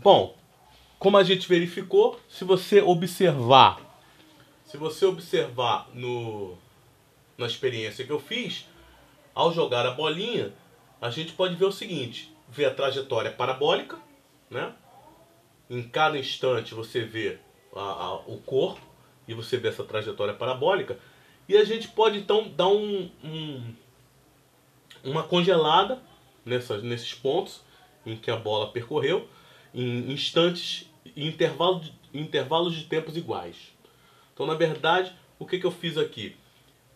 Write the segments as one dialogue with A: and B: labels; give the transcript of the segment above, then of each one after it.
A: Bom, como a gente verificou, se você observar na experiência que eu fiz, ao jogar a bolinha, a gente pode ver o seguinte, ver a trajetória parabólica, né? Em cada instante você vê o corpo e você vê essa trajetória parabólica, e a gente pode então dar uma congelada nesses pontos em que a bola percorreu, em instantes, em intervalos de tempos iguais. Então, na verdade, o que eu fiz aqui?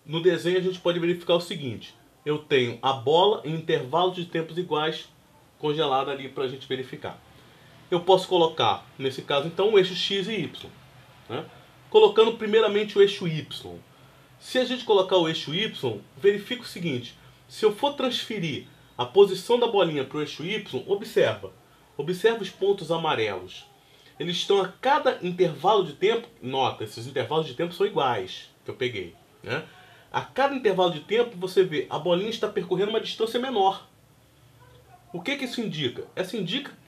A: No desenho a gente pode verificar o seguinte: eu tenho a bola em intervalos de tempos iguais congelada ali para a gente verificar. Eu posso colocar, nesse caso então, o eixo X e Y. Né? Colocando primeiramente o eixo Y. Se a gente colocar o eixo Y, verifica o seguinte: se eu for transferir a posição da bolinha para o eixo Y, observa os pontos amarelos. Eles estão a cada intervalo de tempo, nota, esses intervalos de tempo são iguais, que eu peguei. Né? A cada intervalo de tempo você vê a bolinha está percorrendo uma distância menor. O que isso indica?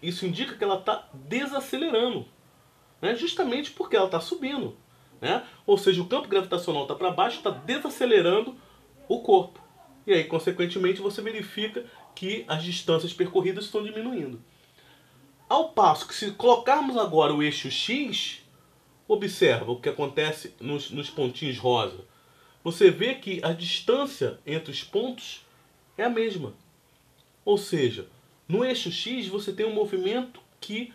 A: Isso indica que ela está desacelerando, né? Justamente porque ela está subindo. Né? Ou seja, o campo gravitacional está para baixo, está desacelerando o corpo. E aí, consequentemente, você verifica que as distâncias percorridas estão diminuindo. Ao passo que se colocarmos agora o eixo X, observa o que acontece nos pontinhos rosa. Você vê que a distância entre os pontos é a mesma. Ou seja, no eixo X você tem um movimento que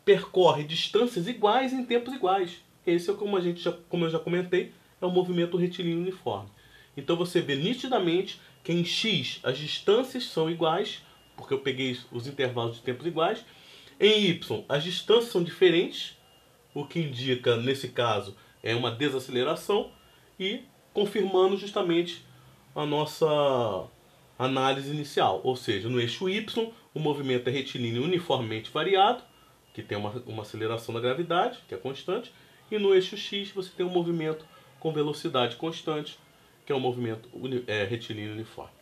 A: percorre distâncias iguais em tempos iguais. Esse é como eu já comentei, é o movimento retilíneo uniforme. Então você vê nitidamente que em X as distâncias são iguais, porque eu peguei os intervalos de tempos iguais. Em Y as distâncias são diferentes, o que indica, nesse caso, é uma desaceleração, e confirmando justamente a nossa análise inicial. Ou seja, no eixo Y o movimento é retilíneo uniformemente variado, que tem uma aceleração da gravidade, que é constante, e no eixo X você tem um movimento com velocidade constante, que é um movimento retilíneo uniforme.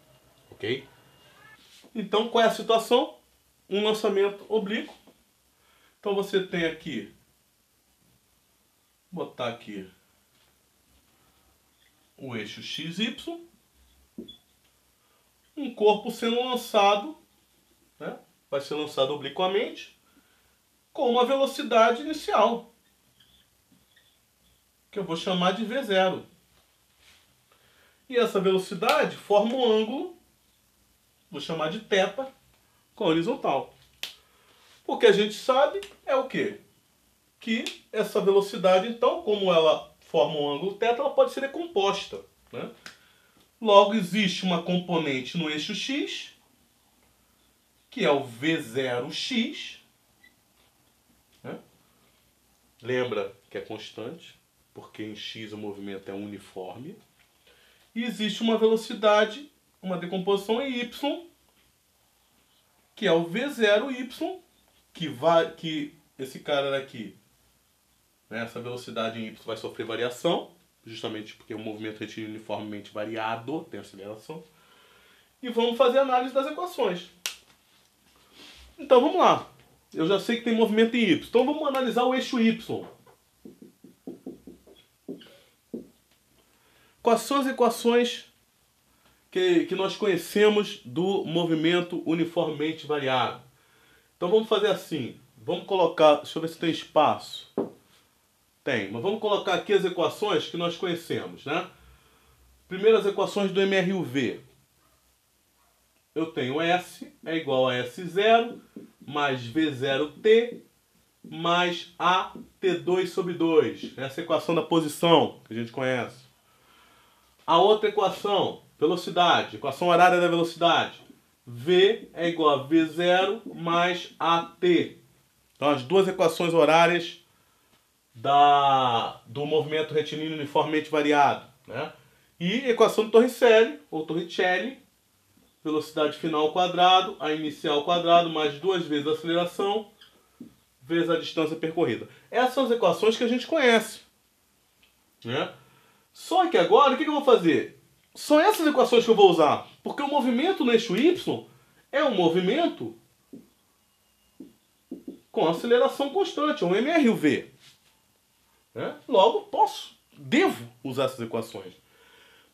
A: Ok? Então, qual é a situação? Um lançamento oblíquo. Então você tem aqui, vou botar aqui o eixo XY, um corpo sendo lançado, né? Vai ser lançado obliquamente, com uma velocidade inicial, que eu vou chamar de V0. E essa velocidade forma um ângulo, vou chamar de θ, com a horizontal. O que a gente sabe é o quê? Que essa velocidade, então, como ela forma um ângulo θ, ela pode ser decomposta. Né? Logo, existe uma componente no eixo X, que é o V0x. Né? Lembra que é constante, porque em X o movimento é uniforme. E existe uma velocidade, uma decomposição em Y, que é o V0y, que esse cara daqui, né, essa velocidade em Y vai sofrer variação, justamente porque o movimento retilíneo uniformemente variado tem aceleração. E vamos fazer a análise das equações. Então vamos lá. Eu já sei que tem movimento em Y. Então vamos analisar o eixo Y. Quais são as equações que nós conhecemos do movimento uniformemente variado? Então vamos fazer assim. Vamos colocar... Deixa eu ver se tem espaço. Tem, mas vamos colocar aqui as equações que nós conhecemos, né? Primeiro as equações do MRUV. Eu tenho S é igual a S0 mais V0T mais AT2 sobre 2. Essa é a equação da posição que a gente conhece. A outra equação, velocidade, equação horária da velocidade. V é igual a V0 mais AT. Então as duas equações horárias do movimento retilíneo uniformemente variado. Né? E equação de Torricelli, ou Torricelli, velocidade final ao quadrado, a inicial ao quadrado, mais duas vezes a aceleração, vezes a distância percorrida. Essas são as equações que a gente conhece. Né? Só que agora, o que eu vou fazer? São essas equações que eu vou usar. Porque o movimento no eixo Y é um movimento com aceleração constante, um mr o v. Né? Logo, devo usar essas equações.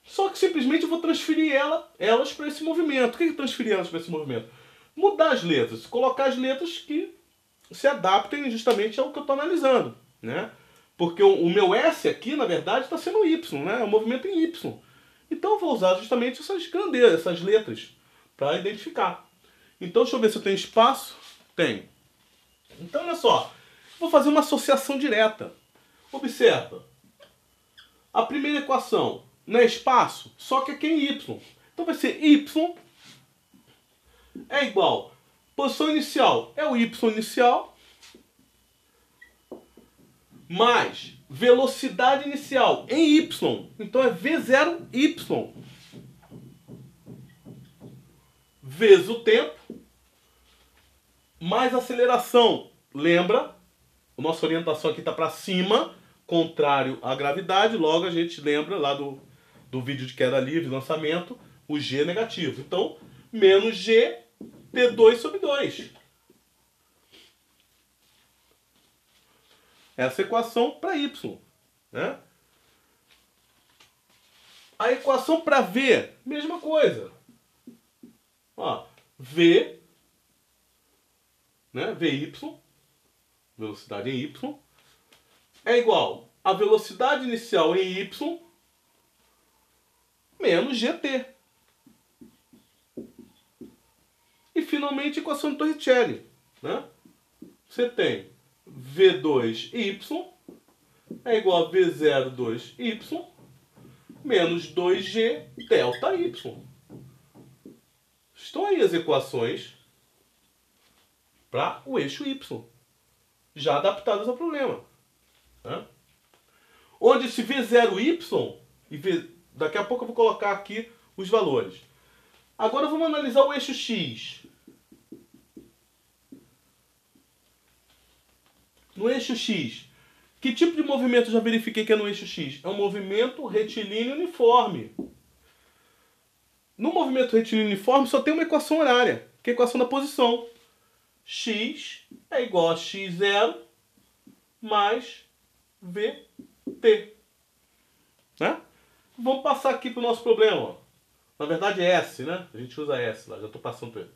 A: Só que simplesmente eu vou transferir elas para esse movimento. O que é transferir elas para esse movimento? Mudar as letras, colocar as letras que se adaptem justamente ao que eu estou analisando. Né? Porque o meu S aqui, na verdade, está sendo Y, né? É um movimento em Y. Então eu vou usar justamente essas grandezas, essas letras, para identificar. Então deixa eu ver se eu tenho espaço. Tenho. Então olha só, vou fazer uma associação direta. Observa. A primeira equação não é espaço, só que aqui é em Y. Então vai ser Y é igual. Posição inicial é o Y inicial mais velocidade inicial em Y. Então é V0Y vezes o tempo mais aceleração. Lembra? A nossa orientação aqui está para cima, contrário à gravidade. Logo a gente lembra lá do vídeo de queda livre, lançamento, o G é negativo. Então, menos G T2 sobre 2. Essa equação para Y. Né? A equação para V, mesma coisa. Ó, V, né, VY, velocidade em Y, é igual a velocidade inicial em Y menos GT. E finalmente a equação de Torricelli. Né? Você tem V2Y é igual a V02Y menos 2G delta Y. Estão aí as equações para o eixo Y, já adaptadas ao problema. Né? Onde esse V0Y, daqui a pouco eu vou colocar aqui os valores. Agora vamos analisar o eixo X. No eixo X, que tipo de movimento eu já verifiquei que é no eixo X? É um movimento retilíneo uniforme. No movimento retilíneo uniforme só tem uma equação horária, que é a equação da posição. X é igual a x0 mais vt. Né? Vamos passar aqui para o nosso problema. Ó. Na verdade é S, né? A gente usa S lá, já estou passando para ele.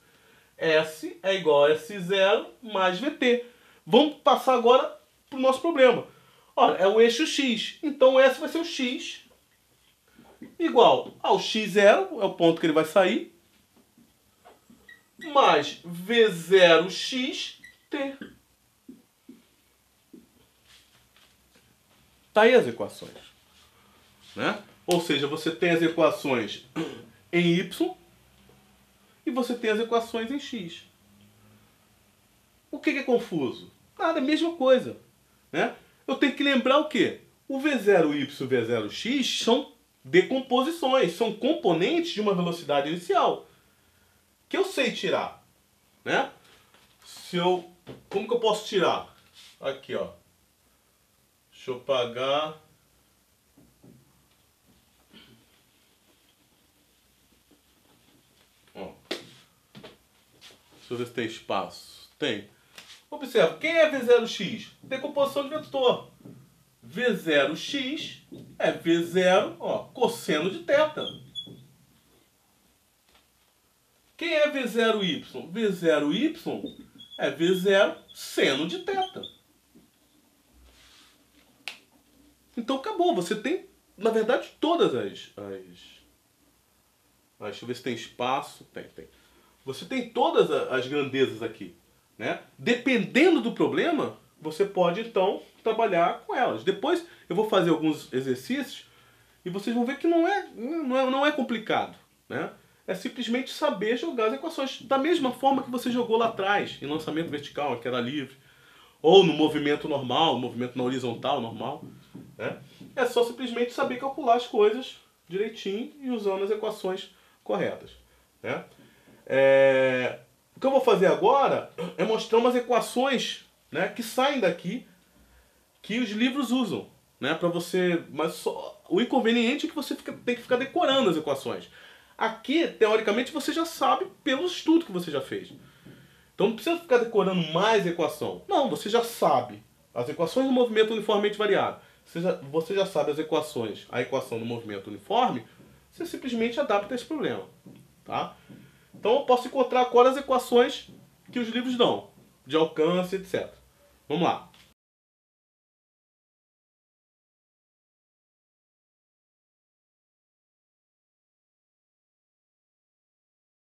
A: S é igual a S0 mais vt. Vamos passar agora para o nosso problema. Olha, é o eixo X. Então S vai ser o X igual ao x0, é o ponto que ele vai sair, mais V0xt. Tá aí as equações. Né? Ou seja, você tem as equações em Y e você tem as equações em X. O que é confuso? Nada, é a mesma coisa. Né? Eu tenho que lembrar o quê? O V0y e o V0x são decomposições, são componentes de uma velocidade inicial que eu sei tirar. Né? Como que eu posso tirar? Aqui, ó. Deixa eu apagar. Ó. Deixa eu ver se tem espaço. Tem. Observa, quem é V0x? Decomposição de vetor. V0x é V0, ó, cosseno de θ. Quem é V0y? V0y é V0 seno de θ. Então acabou, você tem, na verdade, todas as... Deixa eu ver se tem espaço. Tem. Você tem todas as grandezas aqui. Né? Dependendo do problema, você pode então trabalhar com elas. Depois eu vou fazer alguns exercícios e vocês vão ver que não é complicado. Né? É simplesmente saber jogar as equações da mesma forma que você jogou lá atrás, em lançamento vertical, queda livre, ou no movimento normal, movimento na horizontal normal. Né? É só simplesmente saber calcular as coisas direitinho e usando as equações corretas. Né? O que eu vou fazer agora é mostrar umas equações, né, que saem daqui, que os livros usam, né, para você. Mas o inconveniente é que você tem que ficar decorando as equações. Aqui, teoricamente, você já sabe pelo estudo que você já fez. Então não precisa ficar decorando mais equação. Não, você já sabe. As equações do movimento uniformemente variável. Você já sabe as equações, a equação do movimento uniforme, você simplesmente adapta esse problema. Tá? Então eu posso encontrar agora as equações que os livros dão, de alcance, etc. Vamos lá.